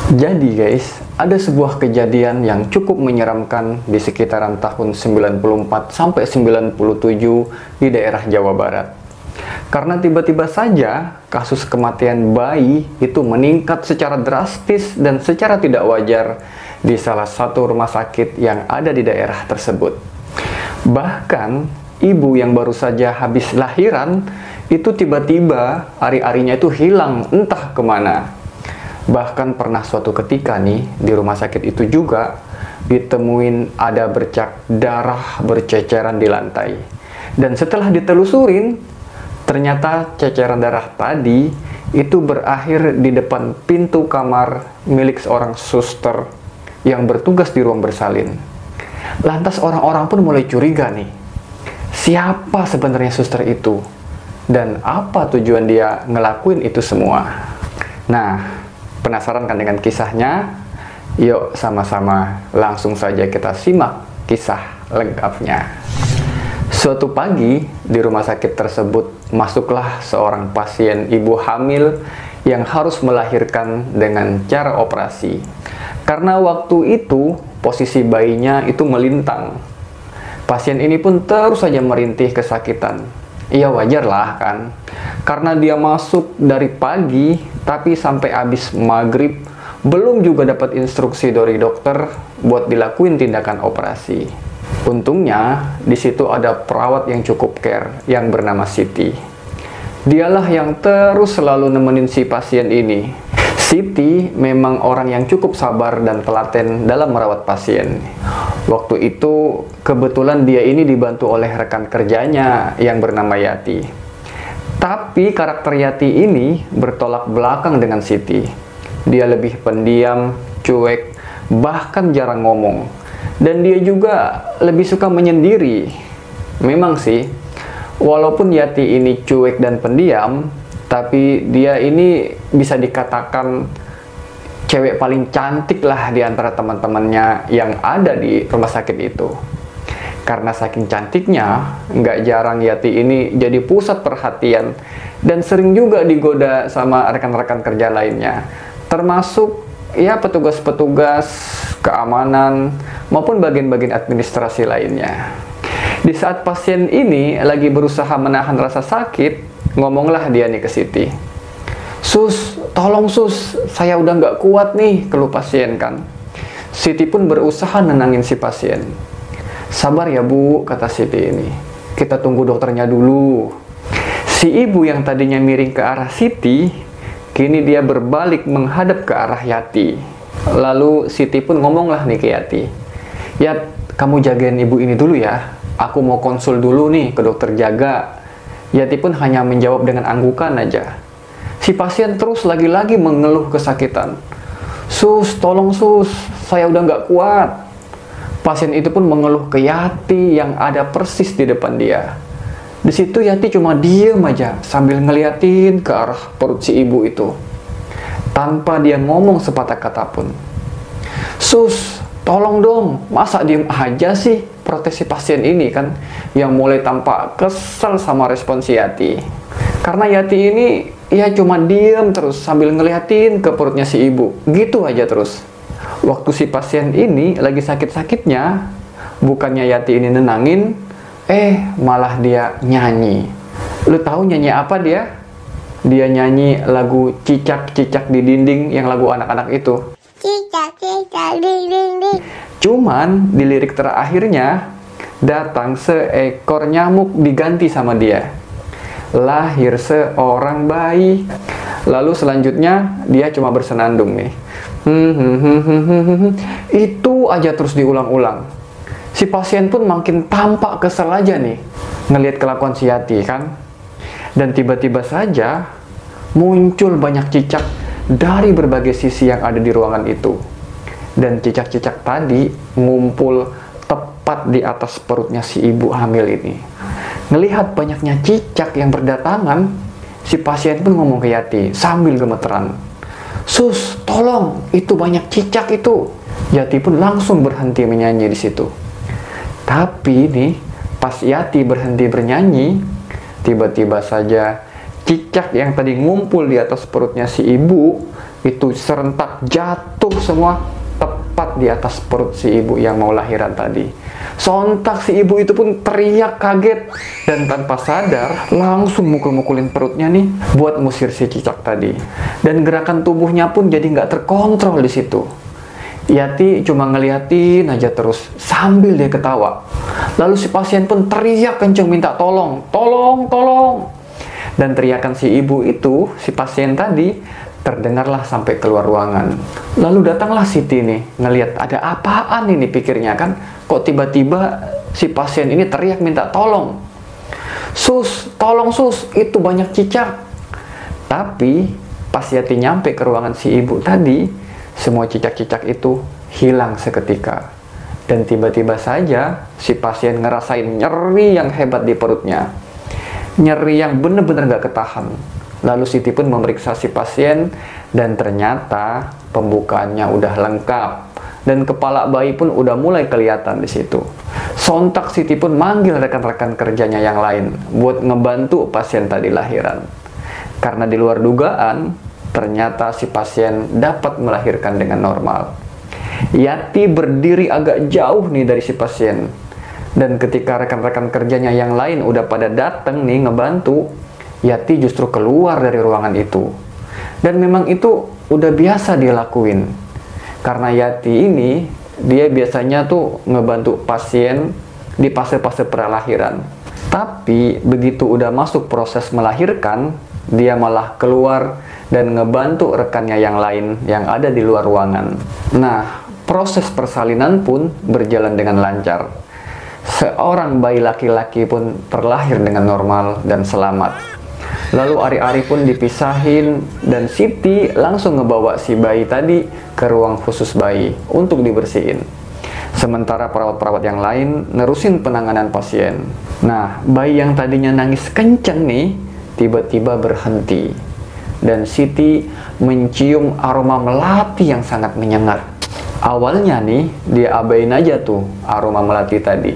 Jadi guys, ada sebuah kejadian yang cukup menyeramkan di sekitaran tahun 94 sampai 97 di daerah Jawa Barat. Karena tiba-tiba saja kasus kematian bayi itu meningkat secara drastis dan secara tidak wajar di salah satu rumah sakit yang ada di daerah tersebut. Bahkan ibu yang baru saja habis lahiran itu tiba-tiba ari-arinya itu hilang entah kemana. Bahkan pernah suatu ketika nih di rumah sakit itu juga ditemuin ada bercak darah berceceran di lantai. Dan setelah ditelusurin, ternyata ceceran darah tadi itu berakhir di depan pintu kamar milik seorang suster yang bertugas di ruang bersalin. Lantas orang-orang pun mulai curiga nih, siapa sebenarnya suster itu? Dan apa tujuan dia ngelakuin itu semua? Nah, penasaran kan dengan kisahnya? Yuk sama-sama langsung saja kita simak kisah lengkapnya. Suatu pagi di rumah sakit tersebut masuklah seorang pasien ibu hamil yang harus melahirkan dengan cara operasi. Karena waktu itu posisi bayinya itu melintang. Pasien ini pun terus saja merintih kesakitan. Iya wajar lah kan, karena dia masuk dari pagi tapi sampai habis maghrib belum juga dapat instruksi dari dokter buat dilakuin tindakan operasi. Untungnya di situ ada perawat yang cukup care yang bernama Siti. Dialah yang terus selalu nemenin si pasien ini. Siti memang orang yang cukup sabar dan telaten dalam merawat pasien. Waktu itu kebetulan dia ini dibantu oleh rekan kerjanya yang bernama Yati. Tapi karakter Yati ini bertolak belakang dengan Siti. Dia lebih pendiam, cuek, bahkan jarang ngomong. Dan dia juga lebih suka menyendiri. Memang sih, walaupun Yati ini cuek dan pendiam, tapi dia ini bisa dikatakan cewek paling cantik lah di antara teman-temannya yang ada di rumah sakit itu. Karena saking cantiknya, nggak jarang Yati ini jadi pusat perhatian dan sering juga digoda sama rekan-rekan kerja lainnya, termasuk ya petugas-petugas keamanan maupun bagian-bagian administrasi lainnya. Di saat pasien ini lagi berusaha menahan rasa sakit, ngomonglah dia nih ke Siti. Sus, tolong sus, saya udah nggak kuat nih, keluh pasien kan. Siti pun berusaha nenangin si pasien. Sabar ya bu, kata Siti ini. Kita tunggu dokternya dulu. Si ibu yang tadinya miring ke arah Siti, kini dia berbalik menghadap ke arah Yati. Lalu Siti pun ngomonglah nih ke Yati. Yat, kamu jagain ibu ini dulu ya. Aku mau konsul dulu nih ke dokter jaga. Yati pun hanya menjawab dengan anggukan aja. Si pasien terus lagi-lagi mengeluh kesakitan. Sus, tolong sus, saya udah nggak kuat. Pasien itu pun mengeluh ke Yati yang ada persis di depan dia. Di situ Yati cuma diem aja sambil ngeliatin ke arah perut si ibu itu. Tanpa dia ngomong sepatah kata pun. Sus, tolong dong, masa diem aja sih? Protes si pasien ini kan, yang mulai tampak kesal sama respon si Yati. Karena Yati ini ya cuma diem terus sambil ngeliatin ke perutnya si ibu, gitu aja terus. Waktu si pasien ini lagi sakit-sakitnya, bukannya Yati ini nenangin, malah dia nyanyi. Lu tahu nyanyi apa dia? Dia nyanyi lagu Cicak-Cicak di Dinding, yang lagu anak-anak itu. Cicak-cicak di dinding. Cuman di lirik terakhirnya datang seekor nyamuk diganti sama dia. Lahir seorang bayi. Lalu selanjutnya dia cuma bersenandung nih. Itu aja terus diulang-ulang. Si pasien pun makin tampak kesel aja nih ngelihat kelakuan si Yati kan. Dan tiba-tiba saja muncul banyak cicak dari berbagai sisi yang ada di ruangan itu. Dan cicak-cicak tadi ngumpul tepat di atas perutnya si ibu hamil ini. Ngelihat banyaknya cicak yang berdatangan, si pasien pun ngomong ke Yati sambil gemeteran. Sus, tolong, itu banyak cicak itu. Yati pun langsung berhenti menyanyi di situ. Tapi nih, pas Yati berhenti bernyanyi, tiba-tiba saja cicak yang tadi ngumpul di atas perutnya si ibu itu serentak jatuh semua tepat di atas perut si ibu yang mau lahiran tadi. Sontak si ibu itu pun teriak kaget dan tanpa sadar langsung mukul-mukulin perutnya nih buat ngusir si cicak tadi. Dan gerakan tubuhnya pun jadi nggak terkontrol di situ. Yati cuma ngeliatin aja terus sambil dia ketawa. Lalu si pasien pun teriak kenceng minta tolong, tolong, tolong. Dan teriakan si ibu itu, si pasien tadi, terdengarlah sampai keluar ruangan. Lalu datanglah Siti nih, ngelihat ada apaan ini pikirnya kan. Kok tiba-tiba si pasien ini teriak minta tolong. Sus, tolong sus, itu banyak cicak. Tapi pas Yati nyampe ke ruangan si ibu tadi, semua cicak-cicak itu hilang seketika. Dan tiba-tiba saja si pasien ngerasain nyeri yang hebat di perutnya. Nyeri yang bener-bener gak ketahan. Lalu Siti pun memeriksa si pasien dan ternyata pembukaannya udah lengkap dan kepala bayi pun udah mulai kelihatan di situ. Sontak Siti pun manggil rekan-rekan kerjanya yang lain buat ngebantu pasien tadi lahiran. Karena di luar dugaan, ternyata si pasien dapat melahirkan dengan normal. Yati berdiri agak jauh nih dari si pasien. Dan ketika rekan-rekan kerjanya yang lain udah pada dateng nih ngebantu, Yati justru keluar dari ruangan itu. Dan memang itu udah biasa dia lakuin. Karena Yati ini, dia biasanya tuh ngebantu pasien di fase-fase pralahiran. Tapi begitu udah masuk proses melahirkan, dia malah keluar dan ngebantu rekannya yang lain yang ada di luar ruangan. Nah, proses persalinan pun berjalan dengan lancar. Seorang bayi laki-laki pun terlahir dengan normal dan selamat. Lalu Ari-Ari pun dipisahin dan Siti langsung ngebawa si bayi tadi ke ruang khusus bayi untuk dibersihin. Sementara perawat-perawat yang lain nerusin penanganan pasien. Nah, bayi yang tadinya nangis kenceng nih, tiba-tiba berhenti. Dan Siti mencium aroma melati yang sangat menyengat. Awalnya nih, dia abain aja tuh aroma melati tadi.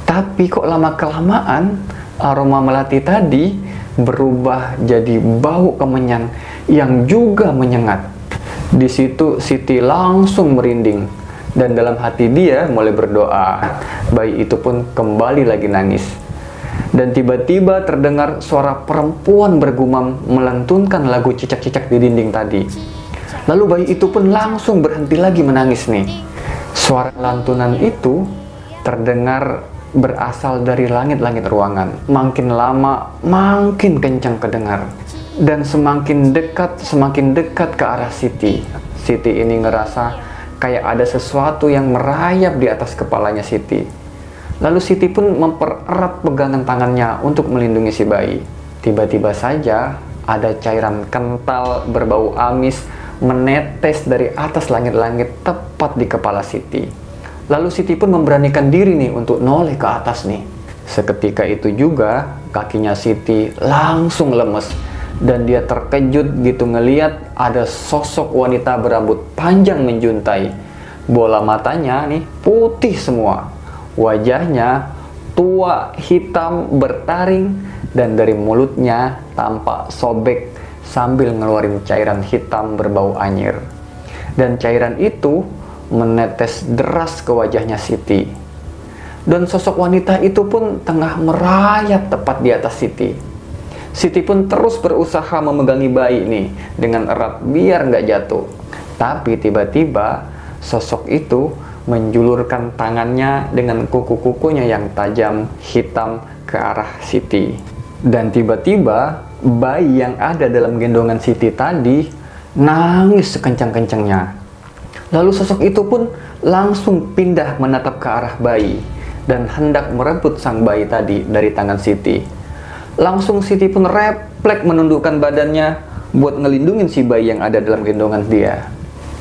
Tapi kok lama-kelamaan, aroma melati tadi berubah jadi bau kemenyan yang juga menyengat. Di situ Siti langsung merinding dan dalam hati dia mulai berdoa. Bayi itu pun kembali lagi nangis. Dan tiba-tiba terdengar suara perempuan bergumam melantunkan lagu cicak-cicak di dinding tadi. Lalu bayi itu pun langsung berhenti lagi menangis nih. Suara lantunan itu terdengar berasal dari langit-langit ruangan. Makin lama, makin kencang kedengar. Dan semakin dekat ke arah Siti. Siti ini ngerasa kayak ada sesuatu yang merayap di atas kepalanya Siti. Lalu Siti pun mempererat pegangan tangannya untuk melindungi si bayi. Tiba-tiba saja ada cairan kental berbau amis menetes dari atas langit-langit tepat di kepala Siti. Lalu Siti pun memberanikan diri nih untuk noleh ke atas nih. Seketika itu juga kakinya Siti langsung lemes dan dia terkejut gitu ngeliat ada sosok wanita berambut panjang menjuntai. Bola matanya nih putih semua. Wajahnya tua, hitam, bertaring dan dari mulutnya tampak sobek sambil ngeluarin cairan hitam berbau anyir. Dan cairan itu menetes deras ke wajahnya Siti. Dan sosok wanita itu pun tengah merayap tepat di atas Siti. Siti pun terus berusaha memegangi bayi ini dengan erat biar nggak jatuh. Tapi tiba-tiba sosok itu menjulurkan tangannya dengan kuku-kukunya yang tajam hitam ke arah Siti. Dan tiba-tiba bayi yang ada dalam gendongan Siti tadi nangis sekencang-kencangnya. Lalu sosok itu pun langsung pindah menatap ke arah bayi dan hendak merebut sang bayi tadi dari tangan Siti. Langsung Siti pun refleks menundukkan badannya buat ngelindungin si bayi yang ada dalam gendongan dia.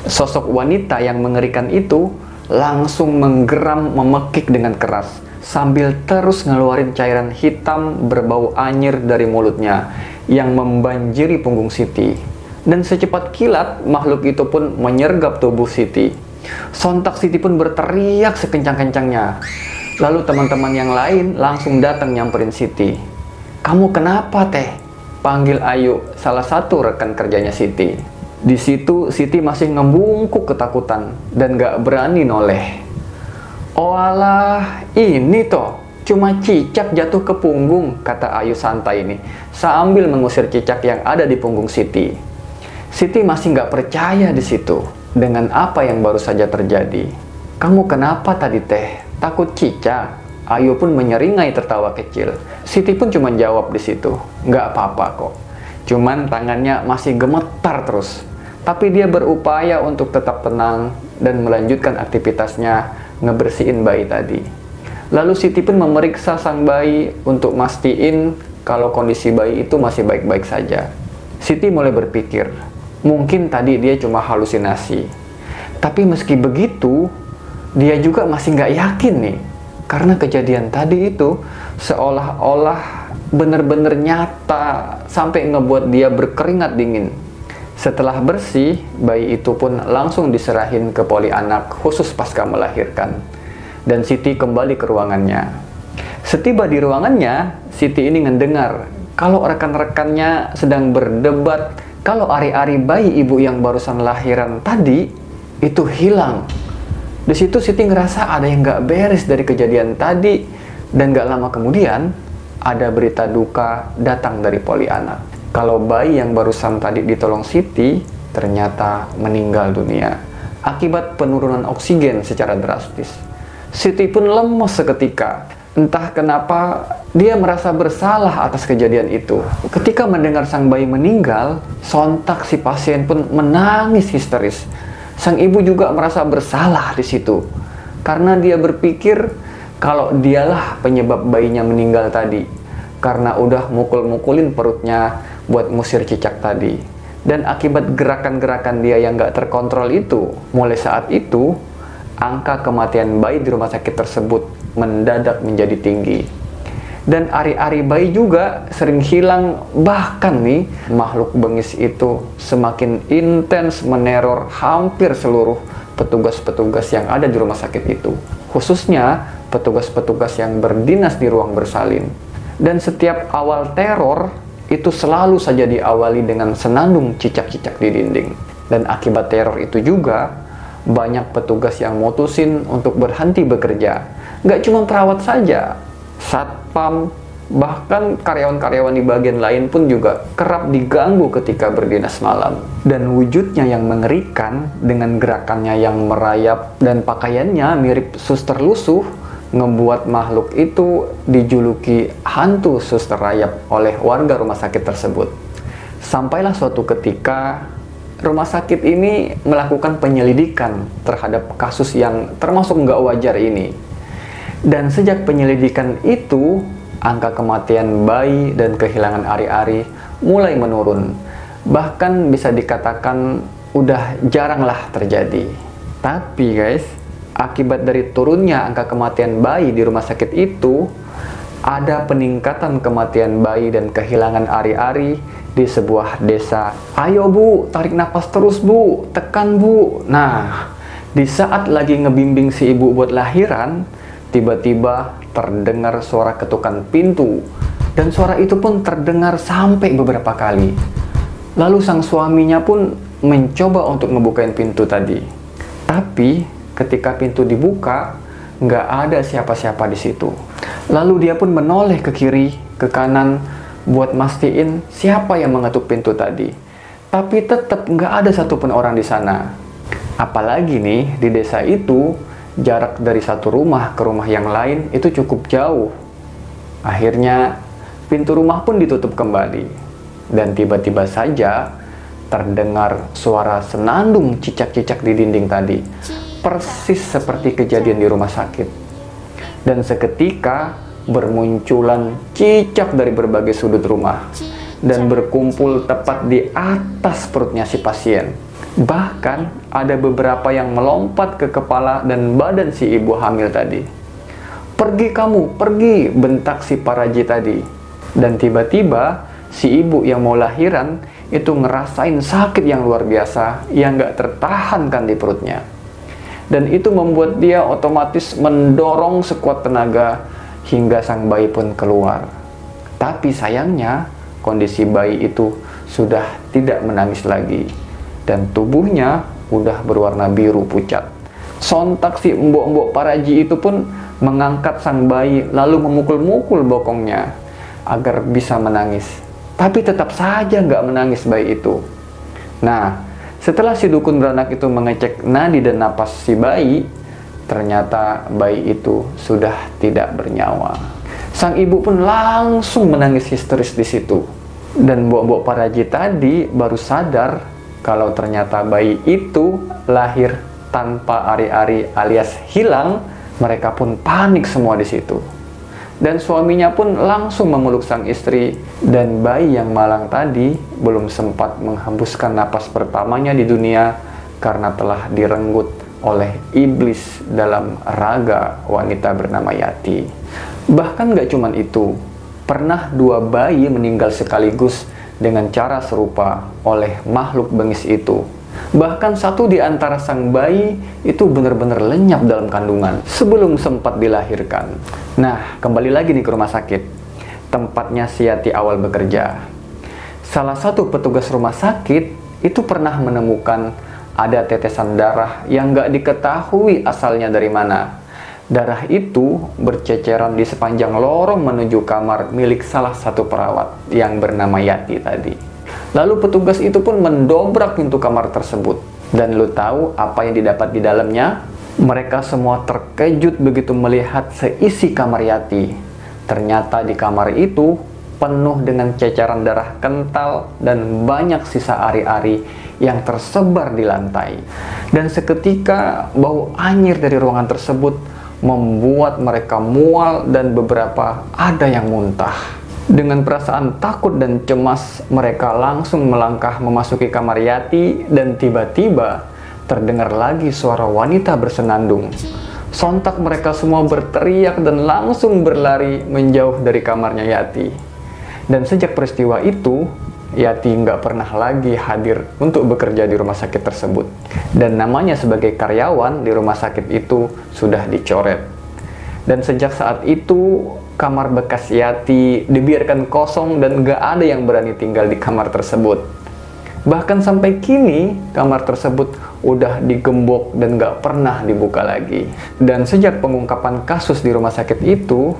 Sosok wanita yang mengerikan itu langsung menggeram memekik dengan keras sambil terus ngeluarin cairan hitam berbau anyir dari mulutnya yang membanjiri punggung Siti. Dan secepat kilat, makhluk itu pun menyergap tubuh Siti. Sontak Siti pun berteriak sekencang-kencangnya. Lalu teman-teman yang lain langsung datang nyamperin Siti. "Kamu kenapa teh?" panggil Ayu, salah satu rekan kerjanya Siti. Di situ Siti masih ngebungkuk ketakutan dan gak berani noleh. "Oh alah, ini toh cuma cicak jatuh ke punggung," kata Ayu santai ini, sambil mengusir cicak yang ada di punggung Siti. Siti masih nggak percaya di situ dengan apa yang baru saja terjadi. "Kamu kenapa tadi teh? Takut cicak?" Ayu pun menyeringai tertawa kecil. Siti pun cuma jawab di situ, "Nggak apa-apa kok." Cuman tangannya masih gemetar terus. Tapi dia berupaya untuk tetap tenang dan melanjutkan aktivitasnya ngebersihin bayi tadi. Lalu Siti pun memeriksa sang bayi untuk mastiin kalau kondisi bayi itu masih baik-baik saja. Siti mulai berpikir, mungkin tadi dia cuma halusinasi. Tapi meski begitu, dia juga masih nggak yakin nih. Karena kejadian tadi itu seolah-olah bener-bener nyata sampai ngebuat dia berkeringat dingin. Setelah bersih, bayi itu pun langsung diserahin ke poli anak khusus pasca melahirkan. Dan Siti kembali ke ruangannya. Setiba di ruangannya, Siti ini ngedengar kalau rekan-rekannya sedang berdebat kalau ari-ari bayi ibu yang barusan lahiran tadi itu hilang. Di situ Siti ngerasa ada yang gak beres dari kejadian tadi, dan gak lama kemudian ada berita duka datang dari poli anak. Kalau bayi yang barusan tadi ditolong Siti ternyata meninggal dunia akibat penurunan oksigen secara drastis. Siti pun lemes seketika. Entah kenapa dia merasa bersalah atas kejadian itu. Ketika mendengar sang bayi meninggal, sontak si pasien pun menangis histeris. Sang ibu juga merasa bersalah di situ karena dia berpikir kalau dialah penyebab bayinya meninggal tadi karena udah mukul-mukulin perutnya buat musir cicak tadi. Dan akibat gerakan-gerakan dia yang gak terkontrol itu, mulai saat itu angka kematian bayi di rumah sakit tersebut mendadak menjadi tinggi. Dan ari-ari bayi juga sering hilang. Bahkan nih, makhluk bengis itu semakin intens meneror hampir seluruh petugas-petugas yang ada di rumah sakit itu, khususnya petugas-petugas yang berdinas di ruang bersalin. Dan setiap awal teror itu selalu saja diawali dengan senandung cicak-cicak di dinding. Dan akibat teror itu juga banyak petugas yang mutusin untuk berhenti bekerja. Nggak cuma perawat saja, satpam, bahkan karyawan-karyawan di bagian lain pun juga kerap diganggu ketika berdinas malam. Dan wujudnya yang mengerikan dengan gerakannya yang merayap dan pakaiannya mirip suster lusuh ngebuat makhluk itu dijuluki hantu suster rayap oleh warga rumah sakit tersebut. Sampailah suatu ketika rumah sakit ini melakukan penyelidikan terhadap kasus yang termasuk nggak wajar ini. Dan sejak penyelidikan itu, angka kematian bayi dan kehilangan ari-ari mulai menurun. Bahkan bisa dikatakan udah jaranglah terjadi. Tapi guys, akibat dari turunnya angka kematian bayi di rumah sakit itu, ada peningkatan kematian bayi dan kehilangan ari-ari di sebuah desa. "Ayo bu, tarik napas terus bu, tekan bu." Nah, di saat lagi ngebimbing si ibu buat lahiran, tiba-tiba terdengar suara ketukan pintu. Dan suara itu pun terdengar sampai beberapa kali. Lalu sang suaminya pun mencoba untuk ngebukain pintu tadi. Tapi ketika pintu dibuka, nggak ada siapa-siapa di situ. Lalu dia pun menoleh ke kiri, ke kanan, buat mastiin siapa yang mengetuk pintu tadi. Tapi tetap nggak ada satupun orang di sana. Apalagi nih, di desa itu, jarak dari satu rumah ke rumah yang lain itu cukup jauh. Akhirnya, pintu rumah pun ditutup kembali. Dan tiba-tiba saja, terdengar suara senandung cicak-cicak di dinding tadi. Persis seperti kejadian di rumah sakit. Dan seketika bermunculan cicak dari berbagai sudut rumah dan berkumpul tepat di atas perutnya si pasien. Bahkan ada beberapa yang melompat ke kepala dan badan si ibu hamil tadi. "Pergi kamu, pergi!" bentak si Paraji tadi. Dan tiba-tiba si ibu yang mau lahiran itu ngerasain sakit yang luar biasa yang gak tertahankan di perutnya. Dan itu membuat dia otomatis mendorong sekuat tenaga hingga sang bayi pun keluar. Tapi sayangnya kondisi bayi itu sudah tidak menangis lagi. dan tubuhnya udah berwarna biru pucat. Sontak si mbok-mbok Paraji itu pun mengangkat sang bayi lalu memukul-mukul bokongnya agar bisa menangis. Tapi tetap saja nggak menangis bayi itu. Nah, setelah si dukun beranak itu mengecek nadi dan napas si bayi, ternyata bayi itu sudah tidak bernyawa. Sang ibu pun langsung menangis histeris di situ. Dan mbok-mbok Paraji tadi baru sadar kalau ternyata bayi itu lahir tanpa ari-ari alias hilang. Mereka pun panik semua di situ. Dan suaminya pun langsung memeluk sang istri, dan bayi yang malang tadi belum sempat menghembuskan napas pertamanya di dunia karena telah direnggut oleh iblis dalam raga wanita bernama Yati. Bahkan gak cuman itu, pernah 2 bayi meninggal sekaligus dengan cara serupa oleh makhluk bengis itu. Bahkan satu di antara sang bayi itu benar-benar lenyap dalam kandungan sebelum sempat dilahirkan. Nah, kembali lagi nih ke rumah sakit, tempatnya si Yati awal bekerja. Salah satu petugas rumah sakit itu pernah menemukan ada tetesan darah yang gak diketahui asalnya dari mana. Darah itu berceceran di sepanjang lorong menuju kamar milik salah satu perawat yang bernama Yati tadi. Lalu petugas itu pun mendobrak pintu kamar tersebut. Dan lu tahu apa yang didapat di dalamnya? Mereka semua terkejut begitu melihat seisi kamar Yati. Ternyata di kamar itu penuh dengan ceceran darah kental dan banyak sisa ari-ari yang tersebar di lantai. Dan seketika bau anyir dari ruangan tersebut membuat mereka mual dan beberapa ada yang muntah. Dengan perasaan takut dan cemas, mereka langsung melangkah memasuki kamar Yati dan tiba-tiba terdengar lagi suara wanita bersenandung. Sontak mereka semua berteriak dan langsung berlari menjauh dari kamarnya Yati. Dan sejak peristiwa itu, Yati nggak pernah lagi hadir untuk bekerja di rumah sakit tersebut. Dan namanya sebagai karyawan di rumah sakit itu sudah dicoret. Dan sejak saat itu, kamar bekas Yati dibiarkan kosong dan gak ada yang berani tinggal di kamar tersebut. Bahkan sampai kini, kamar tersebut udah digembok dan gak pernah dibuka lagi. Dan sejak pengungkapan kasus di rumah sakit itu,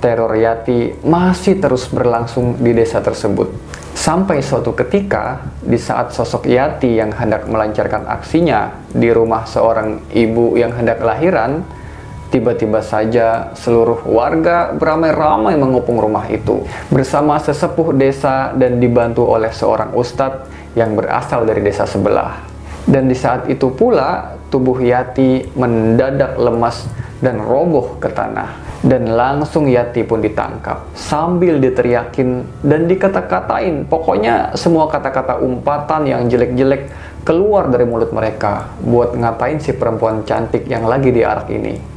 teror Yati masih terus berlangsung di desa tersebut. Sampai suatu ketika, di saat sosok Yati yang hendak melancarkan aksinya di rumah seorang ibu yang hendak lahiran, tiba-tiba saja seluruh warga beramai-ramai mengepung rumah itu bersama sesepuh desa dan dibantu oleh seorang ustadz yang berasal dari desa sebelah. Dan di saat itu pula tubuh Yati mendadak lemas dan roboh ke tanah. Dan langsung Yati pun ditangkap sambil diteriakin dan dikata-katain. Pokoknya semua kata-kata umpatan yang jelek-jelek keluar dari mulut mereka buat ngatain si perempuan cantik yang lagi diarak ini.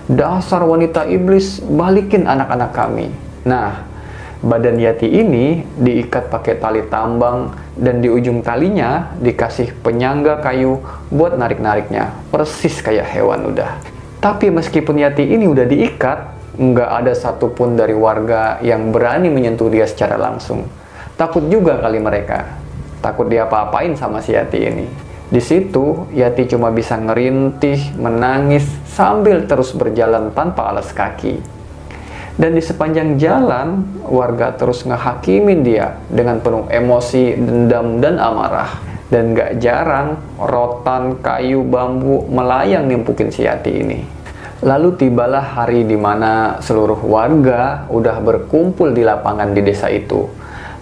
Dasar wanita iblis, balikin anak-anak kami. Nah, badan Yati ini diikat pakai tali tambang dan di ujung talinya dikasih penyangga kayu buat narik-nariknya. Persis kayak hewan udah. Tapi meskipun Yati ini udah diikat, nggak ada satupun dari warga yang berani menyentuh dia secara langsung. Takut juga kali mereka. Takut dia apa-apain sama si Yati ini. Di situ, Yati cuma bisa ngerintih, menangis, sambil terus berjalan tanpa alas kaki. Dan di sepanjang jalan, warga terus ngehakimin dia dengan penuh emosi, dendam, dan amarah. Dan gak jarang, rotan, kayu, bambu melayang nimpukin si Yati ini. Lalu tibalah hari dimana seluruh warga udah berkumpul di lapangan di desa itu.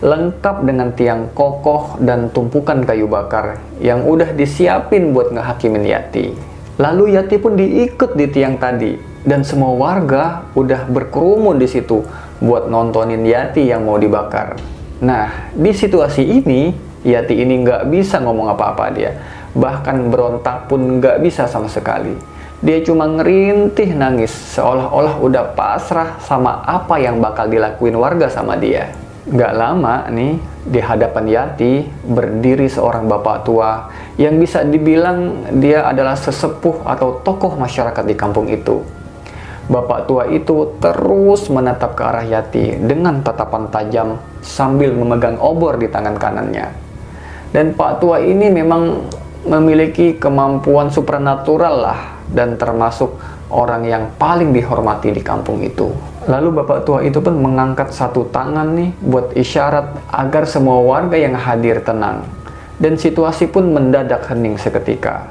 Lengkap dengan tiang kokoh dan tumpukan kayu bakar yang udah disiapin buat ngehakimin Yati. Lalu Yati pun diikut di tiang tadi dan semua warga udah berkerumun di situ buat nontonin Yati yang mau dibakar. Nah, di situasi ini Yati ini nggak bisa ngomong apa-apa dia, bahkan berontak pun nggak bisa sama sekali. Dia cuma ngerintih nangis seolah-olah udah pasrah sama apa yang bakal dilakuin warga sama dia. Gak lama nih, di hadapan Yati berdiri seorang bapak tua yang bisa dibilang dia adalah sesepuh atau tokoh masyarakat di kampung itu. Bapak tua itu terus menatap ke arah Yati dengan tatapan tajam sambil memegang obor di tangan kanannya. Dan Pak Tua ini memang memiliki kemampuan supranatural lah, dan termasuk orang yang paling dihormati di kampung itu. Lalu Bapak Tua itu pun mengangkat satu tangan nih buat isyarat agar semua warga yang hadir tenang. Dan situasi pun mendadak hening seketika.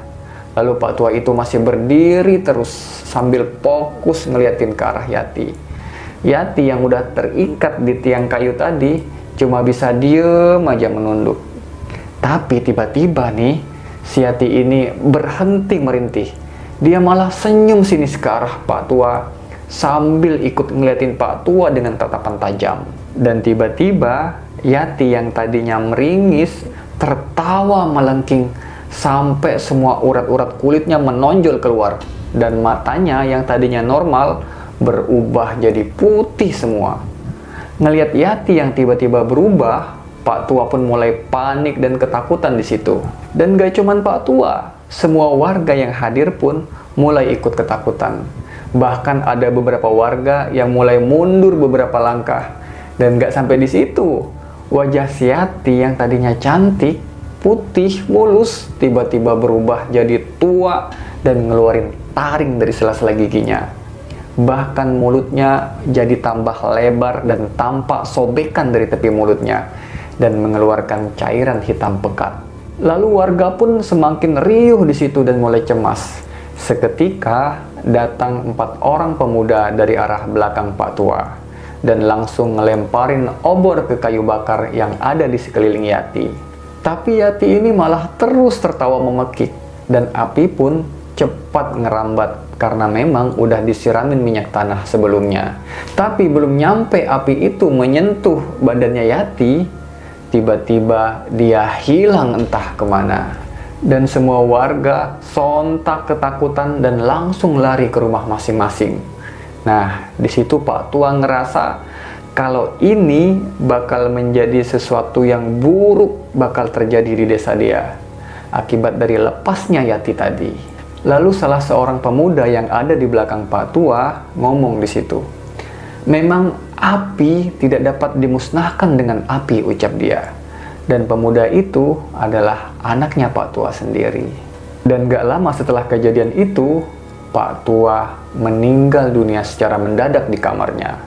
Lalu Pak Tua itu masih berdiri terus sambil fokus ngeliatin ke arah Yati. Yati yang udah terikat di tiang kayu tadi cuma bisa diem aja menunduk. Tapi tiba-tiba nih, si Yati ini berhenti merintih. Dia malah senyum sinis ke arah Pak Tua sambil ikut ngeliatin Pak Tua dengan tatapan tajam. Dan tiba-tiba Yati yang tadinya meringis tertawa melengking sampai semua urat-urat kulitnya menonjol keluar. Dan matanya yang tadinya normal berubah jadi putih semua. Ngeliat Yati yang tiba-tiba berubah, Pak Tua pun mulai panik dan ketakutan di situ. Dan gak cuman Pak Tua, semua warga yang hadir pun mulai ikut ketakutan. Bahkan ada beberapa warga yang mulai mundur beberapa langkah. Dan gak sampai di situ, wajah si Yati yang tadinya cantik, putih, mulus, tiba-tiba berubah jadi tua dan ngeluarin taring dari sela-sela giginya. Bahkan mulutnya jadi tambah lebar dan tampak sobekan dari tepi mulutnya dan mengeluarkan cairan hitam pekat. Lalu warga pun semakin riuh di situ dan mulai cemas. Seketika datang 4 orang pemuda dari arah belakang Pak Tua dan langsung ngelemparin obor ke kayu bakar yang ada di sekeliling Yati. Tapi Yati ini malah terus tertawa memekik dan api pun cepat ngerambat karena memang udah disiramin minyak tanah sebelumnya. Tapi belum nyampe api itu menyentuh badannya Yati, tiba-tiba dia hilang entah kemana. Dan semua warga sontak ketakutan dan langsung lari ke rumah masing-masing. Nah, di situ Pak Tua ngerasa kalau ini bakal menjadi sesuatu yang buruk bakal terjadi di desa dia akibat dari lepasnya Yati tadi. Lalu salah seorang pemuda yang ada di belakang Pak Tua ngomong di situ, "Memang api tidak dapat dimusnahkan dengan api," ucap dia. Dan pemuda itu adalah anaknya Pak Tua sendiri. Dan gak lama setelah kejadian itu, Pak Tua meninggal dunia secara mendadak di kamarnya.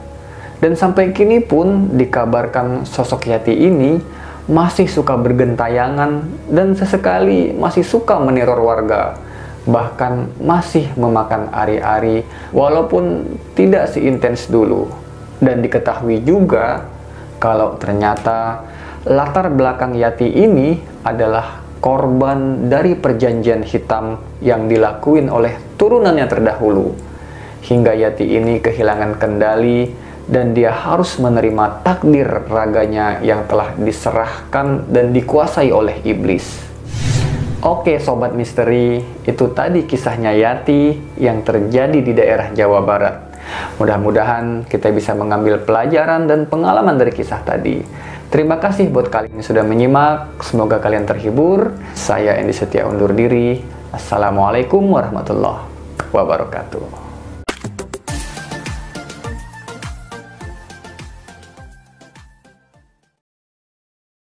Dan sampai kini pun dikabarkan sosok Yati ini masih suka bergentayangan dan sesekali masih suka meneror warga. Bahkan masih memakan ari-ari walaupun tidak seintens dulu. Dan diketahui juga kalau ternyata latar belakang Yati ini adalah korban dari perjanjian hitam yang dilakuin oleh turunannya terdahulu. Hingga Yati ini kehilangan kendali dan dia harus menerima takdir raganya yang telah diserahkan dan dikuasai oleh iblis. Oke Sobat Misteri, itu tadi kisahnya Yati yang terjadi di daerah Jawa Barat. Mudah-mudahan kita bisa mengambil pelajaran dan pengalaman dari kisah tadi. Terima kasih buat kalian yang sudah menyimak. Semoga kalian terhibur. Saya Endi Setia undur diri. Assalamualaikum warahmatullahi wabarakatuh.